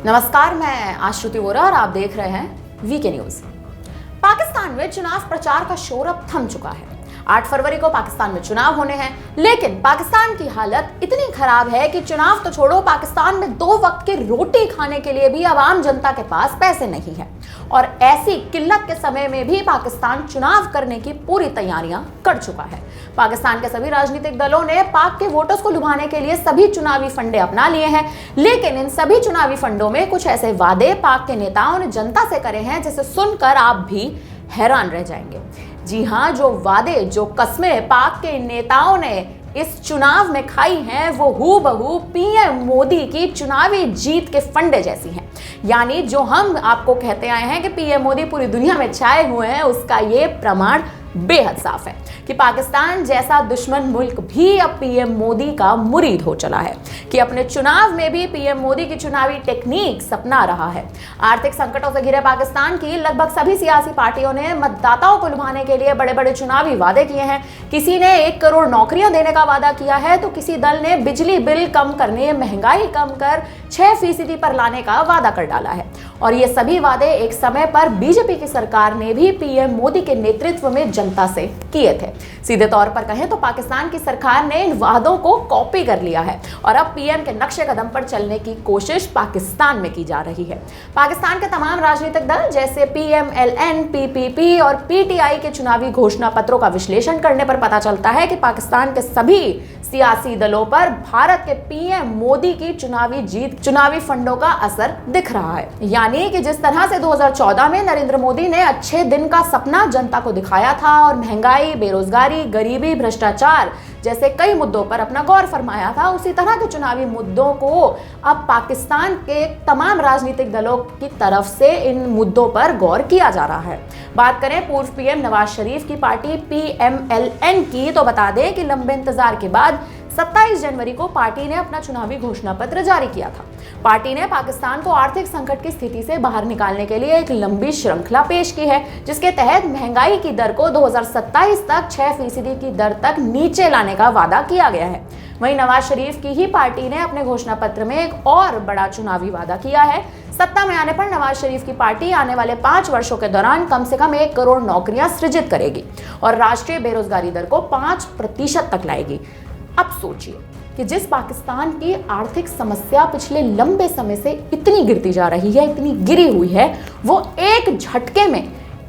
नमस्कार, मैं आश्रुति वोरा और आप देख रहे हैं वीके न्यूज। पाकिस्तान में चुनाव प्रचार का शोर अब थम चुका है। 8 फरवरी को पाकिस्तान में चुनाव होने हैं, लेकिन पाकिस्तान की हालत इतनी खराब है कि चुनाव तो छोड़ो, पाकिस्तान में 2 वक्त की रोटी खाने के लिए भी अब आम जनता के पास पैसे नहीं है। और ऐसी किल्लत के समय में भी पाकिस्तान चुनाव करने की पूरी तैयारियां कर चुका है। पाकिस्तान के सभी राजनीतिक दलों ने पाक के वोटर्स को लुभाने के लिए सभी चुनावी फंडे अपना लिए हैं, लेकिन इन सभी चुनावी फंडों में कुछ ऐसे वादे पाक के नेताओं ने जनता से करे हैं जिसे सुनकर आप भी हैरान रह जाएंगे। जी हां, जो वादे, जो कस्में पाक के नेताओं ने इस चुनाव में खाई हैं, वो हूबहू पीएम मोदी की चुनावी जीत के फंडे जैसी हैं। यानी जो हम आपको कहते आए हैं कि पीएम मोदी पूरी दुनिया में छाए हुए हैं, उसका ये प्रमाण बेहद साफ है कि पाकिस्तान जैसा दुश्मन मुल्क भी अब पीएम मोदी का मुरीद हो चला है, कि अपने चुनाव में भी पीएम मोदी की चुनावी टेक्निक अपना रहा है। आर्थिक संकटों से घिरे पाकिस्तान की लगभग सभी सियासी पार्टियों ने मतदाताओं को लुभाने के लिए बड़े बड़े चुनावी वादे किए हैं। किसी ने 1 करोड़ नौकरियां देने का वादा किया है, तो किसी दल ने बिजली बिल कम करने, महंगाई कम कर 6% पर लाने का वादा कर डाला है। और ये सभी वादे एक समय पर बीजेपी की सरकार ने भी पीएम मोदी के नेतृत्व में जनता से किए थे। सीधे तौर पर कहें तो पाकिस्तान की सरकार ने इन वादों को कॉपी कर लिया है और अब पीएम के नक्शे कदम पर चलने की कोशिश पाकिस्तान में की जा रही है। पाकिस्तान के तमाम राजनीतिक दल जैसे पीएमएलएन, पीपीपी और पीटीआई के चुनावी घोषणा पत्रों का विश्लेषण करने पर पता चलता है कि पाकिस्तान के सभी सियासी दलों पर भारत के पीएम मोदी की चुनावी जीत, चुनावी फंडों का असर दिख रहा है। यानी कि जिस तरह से 2014 में नरेंद्र मोदी ने अच्छे दिन का सपना जनता को दिखाया था और महंगाई, बेरोजगारी, गरीबी, भ्रष्टाचार जैसे कई मुद्दों पर अपना गौर फरमाया था, उसी तरह के चुनावी मुद्दों को अब पाकिस्तान के तमाम राजनीतिक दलों की तरफ से इन मुद्दों पर गौर किया जा रहा है। बात करें पूर्व पीएम नवाज शरीफ की पार्टी पीएमएलएन की, तो बता दें कि लंबे इंतजार के बाद 27 जनवरी को पार्टी ने अपना चुनावी घोषणा पत्र जारी किया था। पार्टी ने पाकिस्तान को आर्थिक संकट की स्थिति से बाहर निकालने के लिए एक लंबी श्रृंखला पेश की है, जिसके तहत महंगाई की दर को 2027 तक 6% की दर तक नीचे लाने का वादा किया गया है। वहीं नवाज शरीफ की ही पार्टी ने अपने घोषणा पत्र में एक और बड़ा चुनावी वादा किया है। सत्ता में आने पर नवाज शरीफ की पार्टी आने वाले 5 वर्षों के दौरान कम से कम 1 करोड़ नौकरियां सृजित करेगी और राष्ट्रीय बेरोजगारी दर को 5% तक लाएगी। अब सोचिए कि जिस पाकिस्तान की आर्थिक समस्या पिछले लंबे समय से इतनी गिरती जा रही है, इतनी गिरी हुई है, वो एक झटके में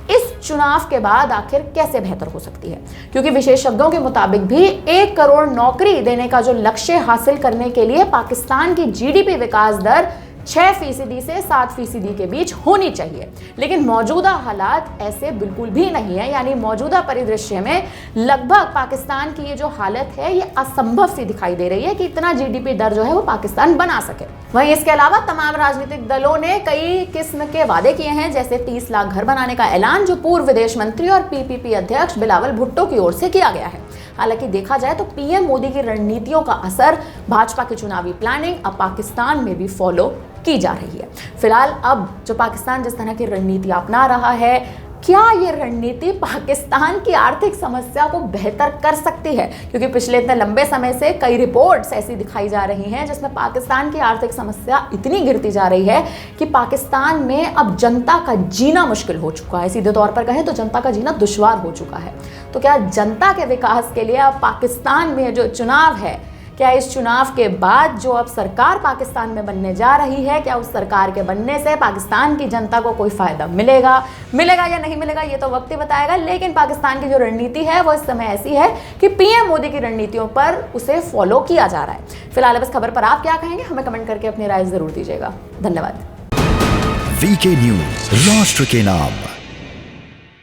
इस चुनाव के बाद आखिर कैसे बेहतर हो सकती है। क्योंकि विशेषज्ञों के मुताबिक भी 1 करोड़ नौकरी देने का जो लक्ष्य हासिल करने के लिए पाकिस्तान की जीडीपी विकास दर 6% से 7% के बीच होनी चाहिए, लेकिन मौजूदा हालात ऐसे बिल्कुल भी नहीं है। यानी मौजूदा परिदृश्य में लगभग पाकिस्तान की ये जो हालत है, ये असंभव सी दिखाई दे रही है कि इतना जीडीपी दर जो है वो पाकिस्तान बना सके। वहीं इसके अलावा तमाम राजनीतिक दलों ने कई किस्म के वादे किए हैं, जैसे 30 लाख घर बनाने का ऐलान, जो पूर्व विदेश मंत्री और पीपीपी अध्यक्ष बिलावल भुट्टो की ओर से किया गया है। हालांकि देखा जाए तो पीएम मोदी की रणनीतियों का असर भाजपा की चुनावी प्लानिंग अब पाकिस्तान में भी फॉलो की जा रही है। फिलहाल अब जो पाकिस्तान जिस तरह की रणनीति अपना रहा है, क्या ये रणनीति पाकिस्तान की आर्थिक समस्या को बेहतर कर सकती है? क्योंकि पिछले इतने लंबे समय से कई रिपोर्ट्स ऐसी दिखाई जा रही हैं जिसमें पाकिस्तान की आर्थिक समस्या इतनी गिरती जा रही है कि पाकिस्तान में अब जनता का जीना मुश्किल हो चुका है। सीधे तौर पर कहें तो जनता का जीना दुश्वार हो चुका है। तो क्या जनता के विकास के लिए अब पाकिस्तान में जो चुनाव है, क्या इस चुनाव के बाद जो अब सरकार पाकिस्तान में बनने जा रही है, क्या उस सरकार के बनने से पाकिस्तान की जनता को कोई फायदा मिलेगा या नहीं मिलेगा, ये तो वक्त ही बताएगा। लेकिन पाकिस्तान की जो रणनीति है वो इस समय ऐसी है कि पीएम मोदी की रणनीतियों पर उसे फॉलो किया जा रहा है। फिलहाल इस खबर पर आप क्या कहेंगे, हमें कमेंट करके अपनी राय जरूर दीजिएगा। धन्यवाद। वीके न्यूज, राष्ट्र के नाम।